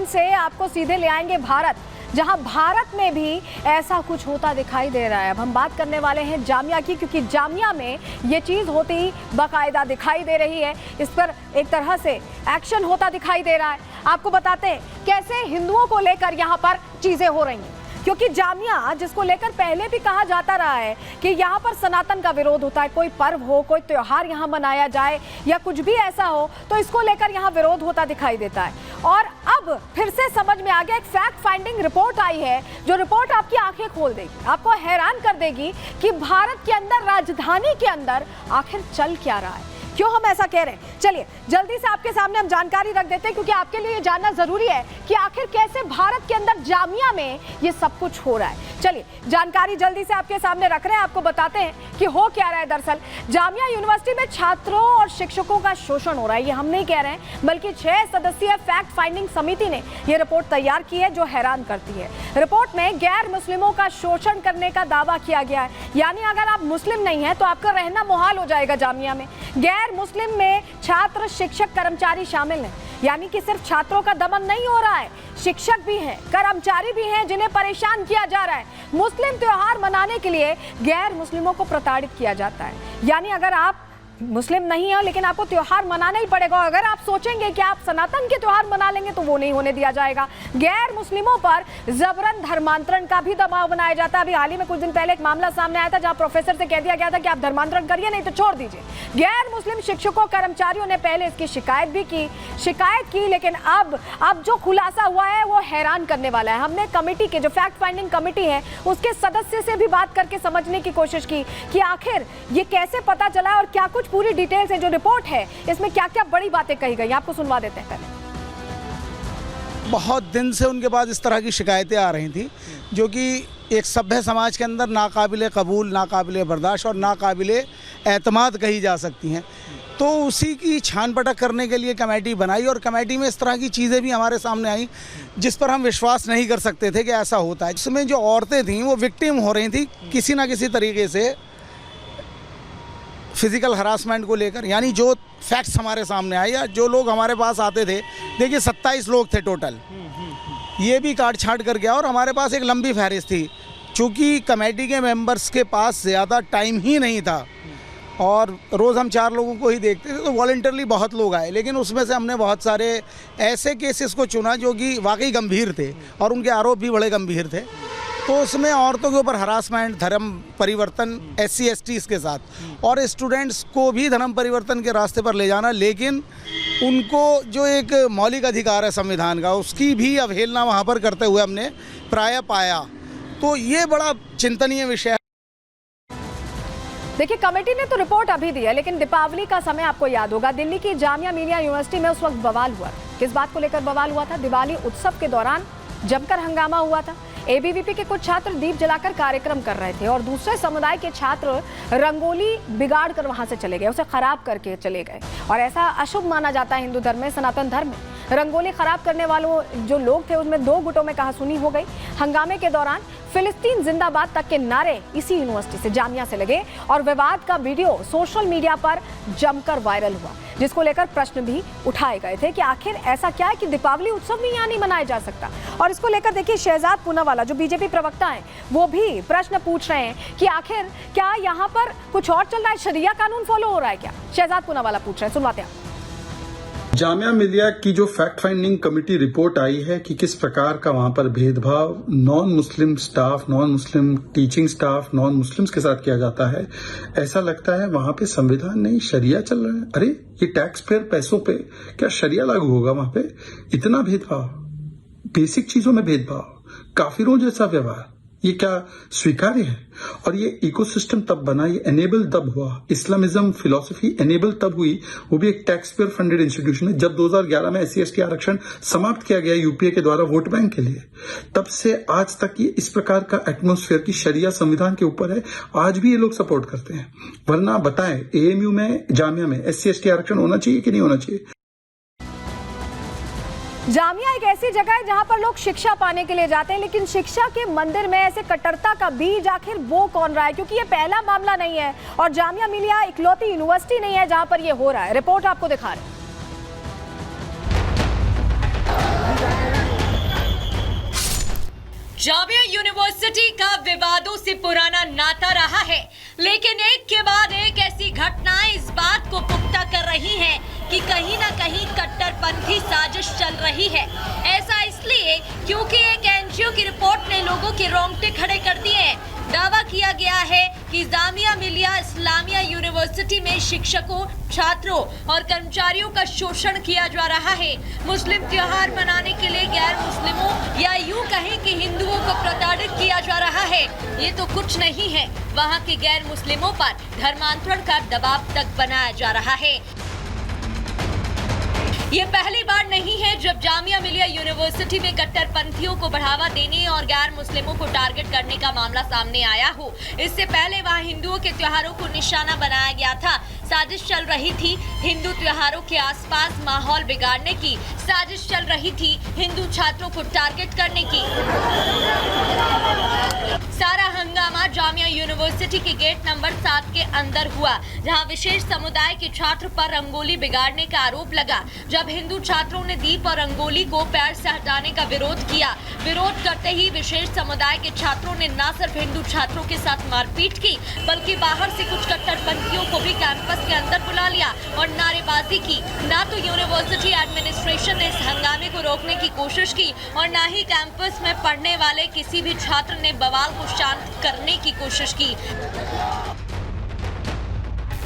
से आपको सीधे ले आएंगे भारत, जहां भारत में भी ऐसा कुछ होता दिखाई दे रहा है। अब हम बात करने वाले हैं जामिया की, क्योंकि जामिया में ये चीज़ होती बाकायदा दिखाई दे रही है। इस पर एक तरह से एक्शन होता दिखाई दे रहा है। आपको बताते हैं कैसे हिंदुओं को लेकर यहाँ पर चीज़ें हो रही हैं, क्योंकि जामिया जिसको लेकर पहले भी कहा जाता रहा है कि यहाँ पर सनातन का विरोध होता है, कोई पर्व हो, कोई त्योहार यहाँ मनाया जाए या कुछ भी ऐसा हो तो इसको लेकर यहाँ विरोध होता दिखाई देता है। और अब फिर से समझ में आ गया, एक फैक्ट फाइंडिंग रिपोर्ट आई है, जो रिपोर्ट आपकी आंखें खोल देगी, आपको हैरान कर देगी कि भारत के अंदर, राजधानी के अंदर आखिर चल क्या रहा है, क्यों हम ऐसा कह रहे हैं। चलिए जल्दी से आपके सामने हम जानकारी रख देते हैं, क्योंकि आपके लिए ये जानना जरूरी है कि आखिर कैसे भारत के अंदर जामिया में ये सब कुछ हो रहा है। चलिए जानकारी जल्दी से आपके सामने रख रहे हैं, आपको बताते हैं कि हो क्या रहा है। दरअसल जामिया यूनिवर्सिटी में छात्रों और शिक्षकों का शोषण हो रहा है, ये हम नहीं कह रहे हैं, बल्कि 6 सदस्यीय फैक्ट फाइंडिंग समिति ने ये रिपोर्ट तैयार की है, जो हैरान करती है। रिपोर्ट में गैर मुस्लिमों का शोषण करने का दावा किया गया है, यानी अगर आप मुस्लिम नहीं है तो आपका रहना मुहाल हो जाएगा जामिया में। गैर मुस्लिम में छात्र, शिक्षक, कर्मचारी शामिल हैं, यानी कि सिर्फ छात्रों का दमन नहीं हो रहा है, शिक्षक भी हैं, कर्मचारी भी हैं जिन्हें परेशान किया जा रहा है। मुस्लिम त्योहार मनाने के लिए गैर मुस्लिमों को प्रताड़ित किया जाता है, यानी अगर आप मुस्लिम नहीं हो लेकिन आपको त्योहार मनाना ही पड़ेगा। अगर आप सोचेंगे कि आप सनातन के त्योहार मना लेंगे तो वो नहीं होने दिया जाएगा। गैर मुस्लिमों पर जबरन धर्मांतरण का भी दबाव बनाया जाता है। अभी हाल ही में कुछ दिन पहले एक मामला सामने आया था, जहां प्रोफेसर से कह दिया गया था कि आप धर्मांतरण करिए, नहीं तो छोड़ दीजिए। गैर मुस्लिम शिक्षकों, कर्मचारियों ने पहले इसकी शिकायत भी की, लेकिन अब जो खुलासा हुआ है वो हैरान करने वाला है। हमने कमेटी के, जो फैक्ट फाइंडिंग कमेटी है, उसके सदस्य से भी बात करके समझने की कोशिश की कि आखिर ये कैसे पता चला और क्या कुछ पूरी डिटेल से जो रिपोर्ट है इसमें क्या क्या बड़ी बातें कही गई, आपको सुनवा देते हैं पहले। बहुत दिन से उनके पास इस तरह की शिकायतें आ रही थी, जो कि एक सभ्य समाज के अंदर नाकाबिले कबूल, नाकाबिले बर्दाश्त और नाकाबिले एतमाद कही जा सकती हैं। तो उसी की छान पटक करने के लिए कमेटी बनाई, और कमेटी में इस तरह की चीज़ें भी हमारे सामने आई जिस पर हम विश्वास नहीं कर सकते थे कि ऐसा होता है। इसमें जो औरतें थीं वो विक्टिम हो रही थी किसी ना किसी तरीके से फिज़िकल हरासमेंट को लेकर। यानी जो फैक्ट्स हमारे सामने आए या जो लोग हमारे पास आते थे, देखिए 27 लोग थे टोटल, ये भी काट छाँट कर गया। और हमारे पास एक लंबी फहरिस्त थी, चूँकि कमेटी के मेंबर्स के पास ज़्यादा टाइम ही नहीं था और रोज़ हम 4 लोगों को ही देखते थे, तो वॉलंटरली बहुत लोग आए, लेकिन उसमें से हमने बहुत सारे ऐसे केसेस को चुना जो कि वाकई गंभीर थे और उनके आरोप भी बड़े गंभीर थे। तो उसमें औरतों के ऊपर हरासमेंट, धर्म परिवर्तन SC STs के साथ, और स्टूडेंट्स को भी धर्म परिवर्तन के रास्ते पर ले जाना, लेकिन उनको जो एक मौलिक अधिकार है संविधान का, उसकी भी अवहेलना वहाँ पर करते हुए हमने प्रायः पाया। तो ये बड़ा चिंतनीय विषय है। देखिए कमेटी ने तो रिपोर्ट अभी दी है, लेकिन दीपावली का समय आपको याद होगा, दिल्ली की जामिया मिलिया यूनिवर्सिटी में उस वक्त बवाल हुआ। किस बात को लेकर बवाल हुआ था? दिवाली उत्सव के दौरान जमकर हंगामा हुआ था। ABVP के कुछ छात्र दीप जलाकर कार्यक्रम कर रहे थे और दूसरे समुदाय के छात्र रंगोली बिगाड़ कर वहां से चले गए, उसे खराब करके चले गए। और ऐसा अशुभ माना जाता है हिंदू धर्म में, सनातन धर्म में। रंगोली खराब करने वालों जो लोग थे उसमें 2 गुटों में कहासुनी हो गई। हंगामे के दौरान फिलिस्तीन जिंदाबाद तक के नारे इसी यूनिवर्सिटी से, जामिया से लगे और विवाद का वीडियो सोशल मीडिया पर जमकर वायरल हुआ, जिसको लेकर प्रश्न भी उठाए गए थे कि आखिर ऐसा क्या है कि दीपावली उत्सव भी यहाँ नहीं मनाया जा सकता। और इसको लेकर देखिए शहजाद पूनावाला जो BJP प्रवक्ता हैं, वो भी प्रश्न पूछ रहे हैं कि आखिर क्या यहाँ पर कुछ और चल रहा है, शरिया कानून फॉलो हो रहा है क्या? शहजाद पूनावाला पूछ रहे हैं, सुनवाते हैं। जामिया मिलिया की जो फैक्ट फाइंडिंग कमेटी रिपोर्ट आई है कि किस प्रकार का वहां पर भेदभाव non Muslim staff, non Muslim teaching staff, non Muslims के साथ किया जाता है, ऐसा लगता है वहां पे संविधान नहीं, शरिया चल रहा है। अरे ये टैक्स पेयर पैसों पे क्या शरिया लागू होगा? वहां पे इतना भेदभाव, बेसिक चीजों में भेदभाव, काफिरों जैसा व्यवहार, ये क्या स्वीकार्य है? और ये इकोसिस्टम तब बना, ये एनेबल तब हुआ, इस्लामिज्म फिलॉसफी एनेबल तब हुई, वो भी एक टैक्स पेयर फंडेड इंस्टीट्यूशन है, जब 2011 में SC ST आरक्षण समाप्त किया गया UPA के द्वारा वोट बैंक के लिए। तब से आज तक ये इस प्रकार का एटमॉस्फेयर की शरिया संविधान के ऊपर है, आज भी ये लोग सपोर्ट करते हैं। वरना बताएं AMU में, जामिया में SC ST आरक्षण होना चाहिए कि नहीं होना चाहिए? जामिया एक ऐसी जगह है जहां पर लोग शिक्षा पाने के लिए जाते हैं, लेकिन शिक्षा के मंदिर में ऐसे कट्टरता का बीज आखिर वो कौन रहा है? क्योंकि ये पहला मामला नहीं है और जामिया मिलिया इकलौती यूनिवर्सिटी नहीं है जहां पर ये हो रहा है। रिपोर्ट आपको दिखा रहे हैं। यूनिवर्सिटी का विवादों से पुराना नाता रहा है, लेकिन एक के बाद एक ऐसी घटनाएं इस बात को पुख्ता कर रही हैं कि कहीं ना कहीं कट्टरपंथी साजिश चल रही है। ऐसा इसलिए क्योंकि एक एनजीओ की रिपोर्ट ने लोगों के रोंगटे खड़े कर दिए हैं। दावा किया गया है कि जामिया मिलिया इस्लामिया यूनिवर्सिटी में शिक्षकों, छात्रों और कर्मचारियों का शोषण किया जा रहा है। मुस्लिम त्योहार मनाने के लिए गैर मुस्लिमों या यूं कहें कि हिंदुओं को प्रताड़ित किया जा रहा है। ये तो कुछ नहीं है, वहाँ के गैर मुस्लिमों पर धर्मांतरण का दबाव तक बनाया जा रहा है। ये पहली बार नहीं है जब जामिया मिलिया यूनिवर्सिटी में कट्टरपंथियों को बढ़ावा देने और गैर मुस्लिमों को टारगेट करने का मामला सामने आया हो। इससे पहले वहां हिंदुओं के त्योहारों को निशाना बनाया गया था। साजिश चल रही थी हिंदू त्योहारों के आसपास माहौल बिगाड़ने की। साजिश चल रही थी हिंदू छात्रों को टारगेट करने की। सारा हंगामा जामिया यूनिवर्सिटी के गेट नंबर 7 के अंदर हुआ, जहां विशेष समुदाय के छात्र पर रंगोली बिगाड़ने का आरोप लगा। जब हिंदू छात्रों ने दीप और रंगोली को पैर से हटाने का विरोध किया, विरोध करते ही विशेष समुदाय के छात्रों ने न सिर्फ हिंदू छात्रों के साथ मारपीट की, बल्कि बाहर से कुछ कट्टरपंथियों को भी कैंपस के अंदर बुला लिया और नारेबाजी की। ना तो यूनिवर्सिटी एडमिनिस्ट्रेशन ने इस हंगामे को रोकने की कोशिश की और ना ही कैंपस में पढ़ने वाले किसी भी छात्र ने बवाल को शांत करने की कोशिश की।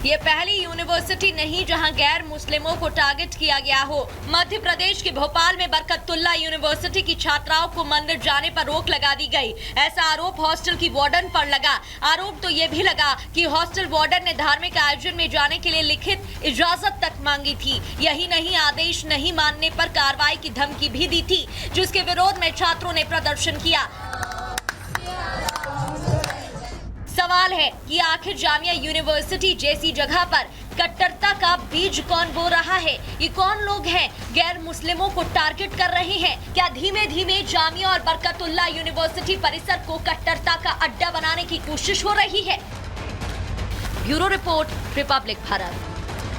ये पहली यूनिवर्सिटी नहीं जहां गैर मुस्लिमों को टारगेट किया गया हो। मध्य प्रदेश के भोपाल में बरकतुल्ला यूनिवर्सिटी की छात्राओं को मंदिर जाने पर रोक लगा दी गई। ऐसा आरोप हॉस्टल की वार्डन पर लगा। आरोप तो ये भी लगा कि हॉस्टल वार्डन ने धार्मिक आयोजन में जाने के लिए लिखित इजाजत तक मांगी थी। यही नहीं, आदेश नहीं मानने पर कार्रवाई की धमकी भी दी थी, जिसके विरोध में छात्रों ने प्रदर्शन किया। सवाल है कि आखिर जामिया यूनिवर्सिटी जैसी जगह पर कट्टरता का बीज कौन बो रहा है? ये कौन लोग हैं गैर मुस्लिमों को टारगेट कर रहे हैं? क्या धीमे धीमे जामिया और बरकतुल्ला यूनिवर्सिटी परिसर को कट्टरता का अड्डा बनाने की कोशिश हो रही है? Bureau report, Republic Bharat.